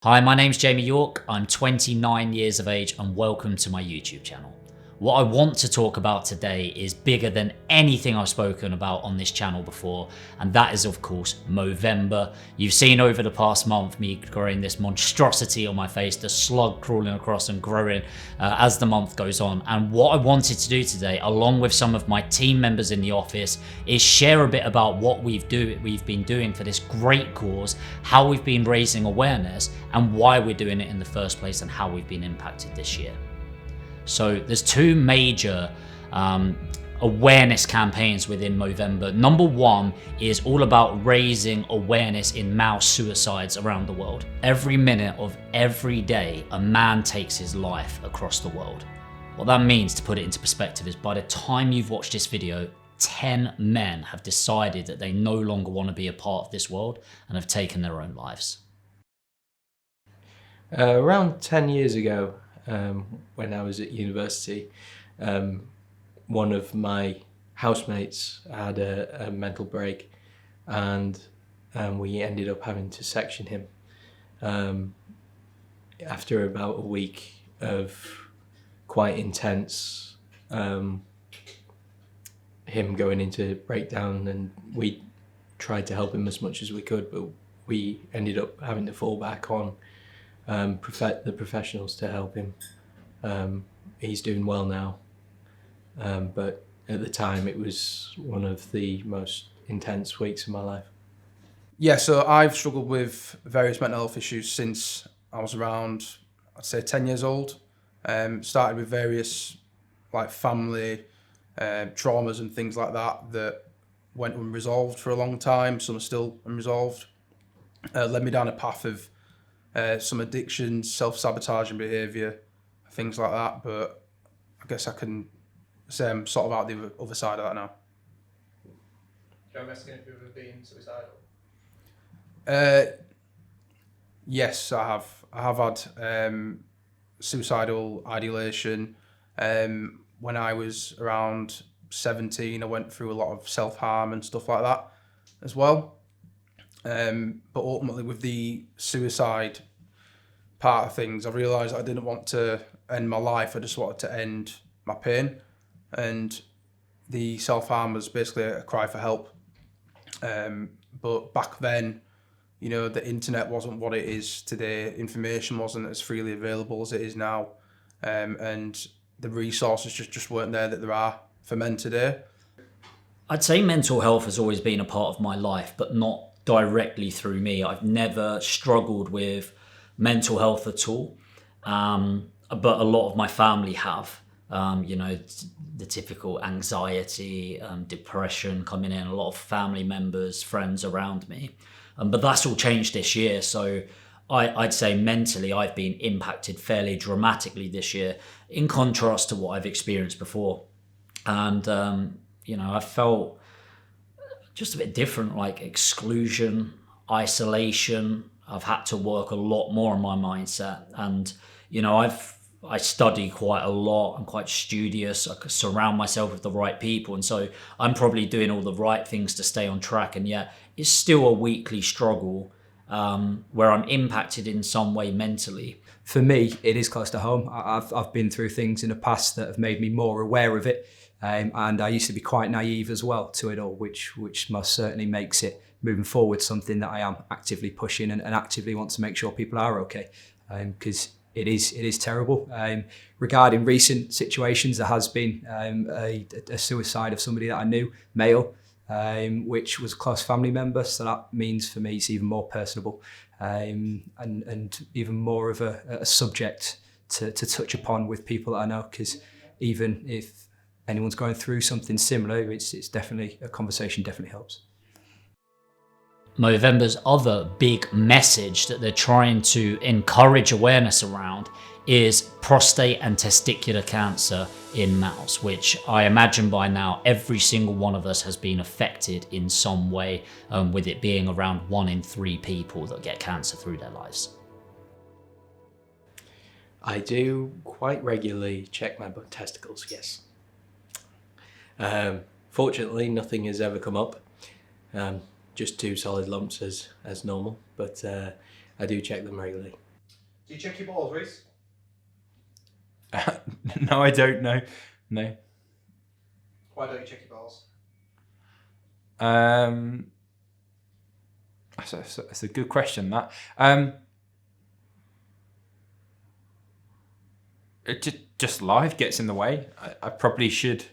Hi, my name's Jamie York. I'm 29 years of age and welcome to my YouTube channel. What I want to talk about today is bigger than anything I've spoken about on this channel before, and that is of course Movember. You've seen over the past month me growing this monstrosity on my face, the slug crawling across and growing as the month goes on. And what I wanted to do today, along with some of my team members in the office, is share a bit about what we've been doing for this great cause, how we've been raising awareness, and why we're doing it in the first place, and how we've been impacted this year. So there's two major awareness campaigns within Movember. Number one is all about raising awareness in mass suicides around the world. Every minute of every day, a man takes his life across the world. What that means, to put it into perspective, is by the time you've watched this video, 10 men have decided that they no longer want to be a part of this world and have taken their own lives. Around 10 years ago, when I was at university, one of my housemates had a mental break, and we ended up having to section him. After about a week of quite intense him going into breakdown, and we tried to help him as much as we could, but we ended up having to fall back on the professionals to help him. He's doing well now, but at the time it was one of the most intense weeks of my life. Yeah, so I've struggled with various mental health issues since I was around, I'd say 10 years old. Started with various like family traumas and things like that went unresolved for a long time. Some are still unresolved. Led me down a path of some addictions, self-sabotaging behaviour, things like that, but I guess I can say I'm sort of out the other side of that now. Do you investigate if you've ever been suicidal? Yes, I have. I have had suicidal ideation. When I was around 17, I went through a lot of self-harm and stuff like that as well. But ultimately with the suicide part of things, I realised I didn't want to end my life, I just wanted to end my pain. And the self-harm was basically a cry for help. But back then, you know, the internet wasn't what it is today, information wasn't as freely available as it is now, and the resources just weren't there that there are for men today. I'd say mental health has always been a part of my life, but not directly through me. I've never struggled with mental health at all, but a lot of my family have. You know, the typical anxiety, depression coming in, a lot of family members, friends around me. But that's all changed this year. So I'd say mentally I've been impacted fairly dramatically this year, in contrast to what I've experienced before. And, you know, I felt just a bit different, like exclusion, isolation. I've had to work a lot more on my mindset. And, you know, I study quite a lot. I'm quite studious. I surround myself with the right people. And so I'm probably doing all the right things to stay on track. And yet it's still a weekly struggle where I'm impacted in some way mentally. For me, it is close to home. I've been through things in the past that have made me more aware of it. And I used to be quite naive as well to it all, which most certainly makes it, moving forward, something that I am actively pushing and actively want to make sure people are okay. Because it is terrible. Regarding recent situations, there has been a suicide of somebody that I knew, male, which was a close family member. So that means for me it's even more personable and even more of a subject to touch upon with people that I know. Because even if anyone's going through something similar, it's definitely a conversation. Definitely helps. Movember's other big message that they're trying to encourage awareness around is prostate and testicular cancer in males, which I imagine by now every single one of us has been affected in some way, with it being around 1 in 3 people that get cancer through their lives. I do quite regularly check my testicles, yes. Fortunately, nothing has ever come up. Just 2 solid lumps as normal, but I do check them regularly. Do you check your balls, Reese? No, I don't know. No. Why don't you check your balls? That's a good question. That it just life gets in the way. I probably should.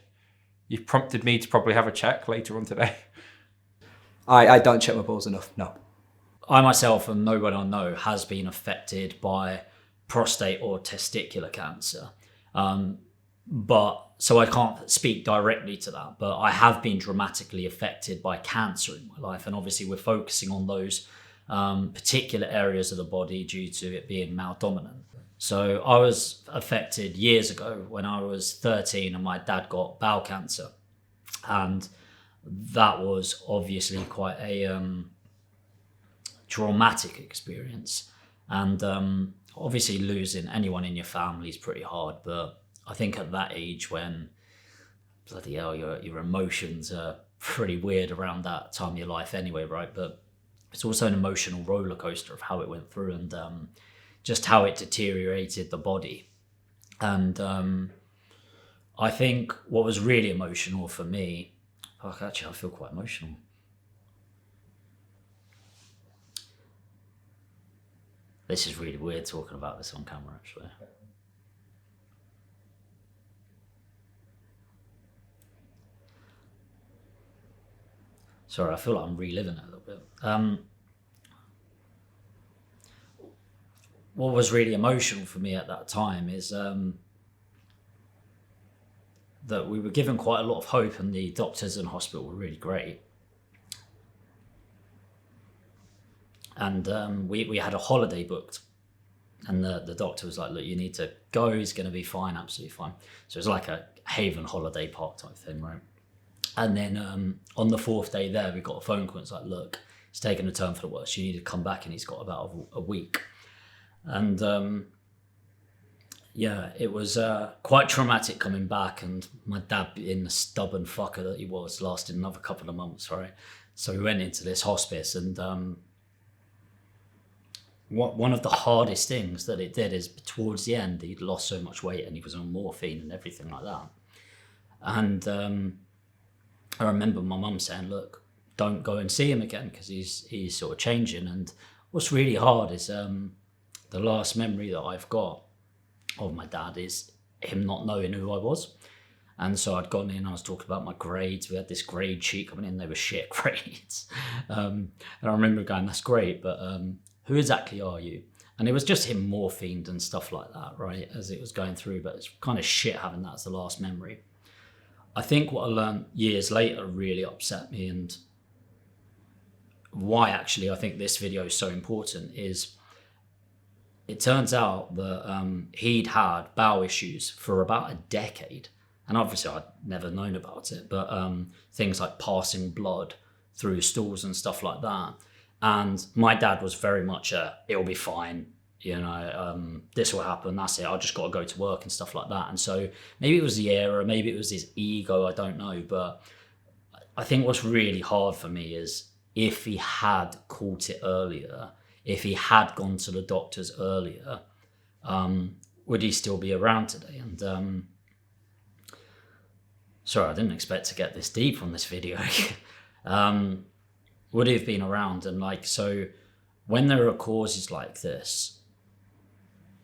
You've prompted me to probably have a check later on today. I don't check my balls enough. No. I myself and no one I know has been affected by prostate or testicular cancer. But so I can't speak directly to that, but I have been dramatically affected by cancer in my life. And obviously we're focusing on those particular areas of the body due to it being male dominant. So I was affected years ago when I was 13 and my dad got bowel cancer. And that was obviously quite a traumatic experience. And obviously losing anyone in your family is pretty hard, but I think at that age when, bloody hell, your emotions are pretty weird around that time of your life anyway, right? But it's also an emotional roller coaster of how it went through and just how it deteriorated the body. And I think what was really emotional for me, actually I feel quite emotional. This is really weird talking about this on camera, actually. Sorry, I feel like I'm reliving it a little bit. What was really emotional for me at that time is that we were given quite a lot of hope and the doctors in hospital were really great. And we had a holiday booked and the doctor was like, look, you need to go, he's going to be fine, absolutely fine. So it was like a Haven holiday park type thing, right? And then on the 4th day there, we got a phone call. It's like, look, he's taken a turn for the worse. You need to come back, and he's got about a week. And yeah, it was quite traumatic coming back. And my dad, being the stubborn fucker that he was, lasted another couple of months, right? So we went into this hospice, and one of the hardest things that it did is towards the end, he'd lost so much weight, and he was on morphine and everything like that. And I remember my mum saying, look, don't go and see him again because he's sort of changing. And what's really hard is the last memory that I've got of my dad is him not knowing who I was. And so I'd gone in, I was talking about my grades. We had this grade sheet coming in, they were shit grades. And I remember going, that's great, but who exactly are you? And it was just him morphined and stuff like that, right, as it was going through. But it's kind of shit having that as the last memory. I think what I learned years later really upset me, and why actually I think this video is so important is it turns out that he'd had bowel issues for about a decade. And obviously I'd never known about it, but things like passing blood through stools and stuff like that. And my dad was very much it'll be fine. You know, this will happen, that's it, I just got to go to work and stuff like that. And so maybe it was the era, maybe it was his ego, I don't know. But I think what's really hard for me is if he had caught it earlier, if he had gone to the doctors earlier, would he still be around today? And sorry, I didn't expect to get this deep on this video. Would he have been around? And like, so when there are causes like this,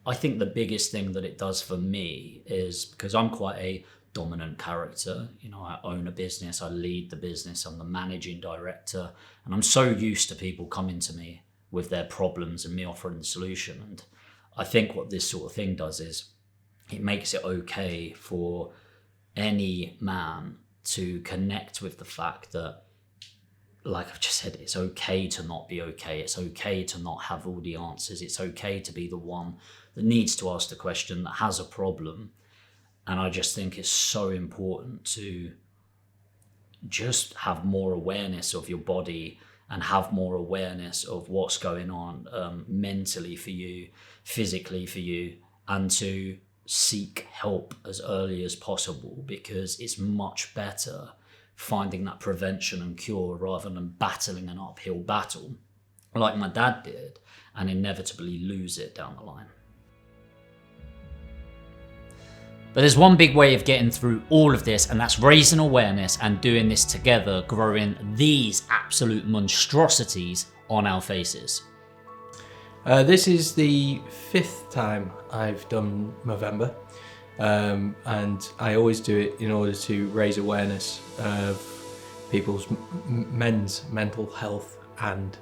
I think the biggest thing that it does for me is, because I'm quite a dominant character, you know, I own a business, I lead the business, I'm the managing director, and I'm so used to people coming to me with their problems and me offering the solution. And I think what this sort of thing does is it makes it okay for any man to connect with the fact that, like I've just said, it's okay to not be okay. It's okay to not have all the answers. It's okay to be the one that needs to ask the question, that has a problem. And I just think it's so important to just have more awareness of your body and have more awareness of what's going on mentally for you, physically for you, and to seek help as early as possible, because it's much better finding that prevention and cure rather than battling an uphill battle like my dad did and inevitably lose it down the line. But there's one big way of getting through all of this, and that's raising awareness and doing this together, growing these absolute monstrosities on our faces. This is the 5th time I've done Movember, and I always do it in order to raise awareness of people's men's mental health and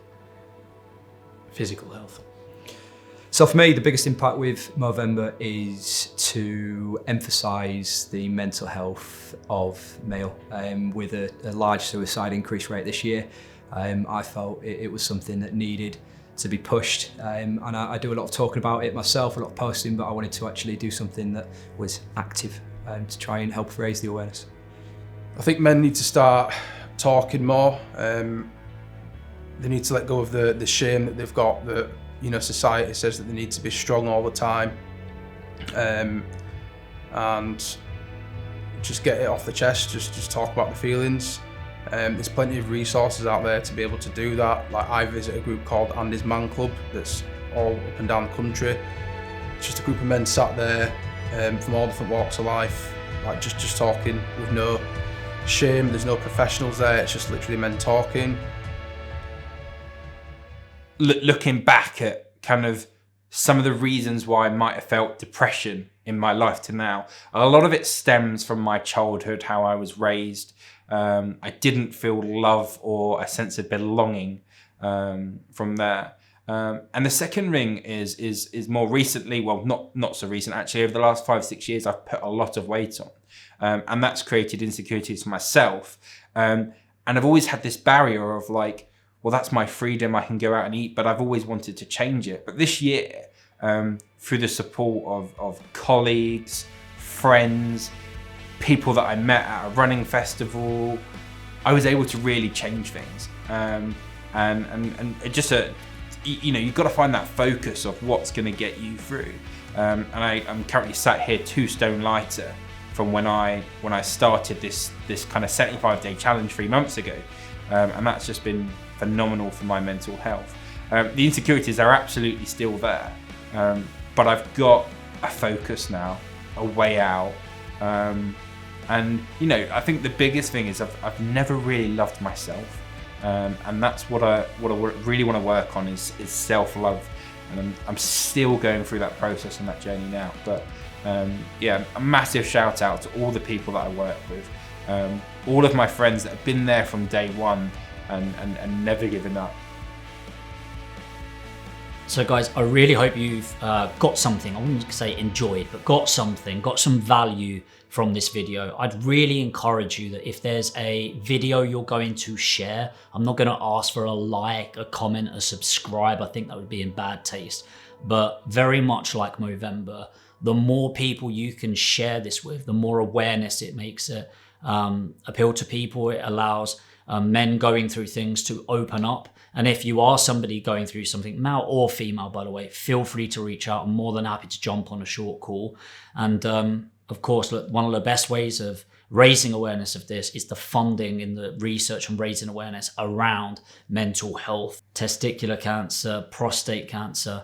physical health. So for me, the biggest impact with Movember is to emphasise the mental health of male. With a large suicide increase rate this year, I felt it was something that needed to be pushed. And I do a lot of talking about it myself, a lot of posting, but I wanted to actually do something that was active to try and help raise the awareness. I think men need to start talking more. They need to let go of the shame that they've got, that, you know, society says that they need to be strong all the time, and just get it off the chest, just talk about the feelings. There's plenty of resources out there to be able to do that. Like, I visit a group called Andy's Man Club that's all up and down the country. It's just a group of men sat there from all different walks of life, like just talking with no shame. There's no professionals there, it's just literally men talking. Looking back at kind of some of the reasons why I might have felt depression in my life to now, a lot of it stems from my childhood, how I was raised. I didn't feel love or a sense of belonging from there. And the second ring is more recently, well, not so recent actually, over the last 5-6 years, I've put a lot of weight on. And that's created insecurities for myself. And I've always had this barrier of like, well, that's my freedom, I can go out and eat, but I've always wanted to change it. But this year, through the support of colleagues, friends, people that I met at a running festival, I was able to really change things. And it just, you know, you've got to find that focus of what's going to get you through. And I'm currently sat here 2 stone lighter from when I started this kind of 75-day challenge 3 months ago. And that's just been phenomenal for my mental health. The insecurities are absolutely still there, but I've got a focus now, a way out. And you know, I think the biggest thing is I've never really loved myself, and that's what I really want to work on is self-love, and I'm still going through that process and that journey now. But yeah, a massive shout out to all the people that I work with, all of my friends that have been there from day one and never given up. So guys, I really hope you've got something, I wouldn't say enjoyed, but got some value from this video. I'd really encourage you that if there's a video you're going to share, I'm not gonna ask for a like, a comment, a subscribe. I think that would be in bad taste. But very much like Movember, the more people you can share this with, the more awareness it makes it appeal to people. It allows men going through things to open up. And if you are somebody going through something, male or female, by the way, feel free to reach out. I'm more than happy to jump on a short call. And of course, look, one of the best ways of raising awareness of this is the funding in the research and raising awareness around mental health. Testicular cancer, prostate cancer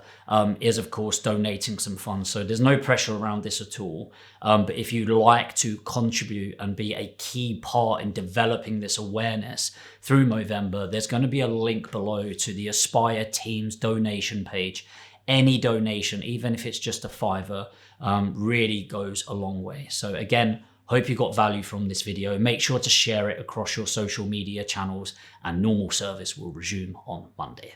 is of course donating some funds. So there's no pressure around this at all. But if you'd like to contribute and be a key part in developing this awareness through Movember, there's going to be a link below to the Aspire Teams donation page. Any donation, even if it's just a $5, really goes a long way. So again, hope you got value from this video. Make sure to share it across your social media channels, and normal service will resume on Monday.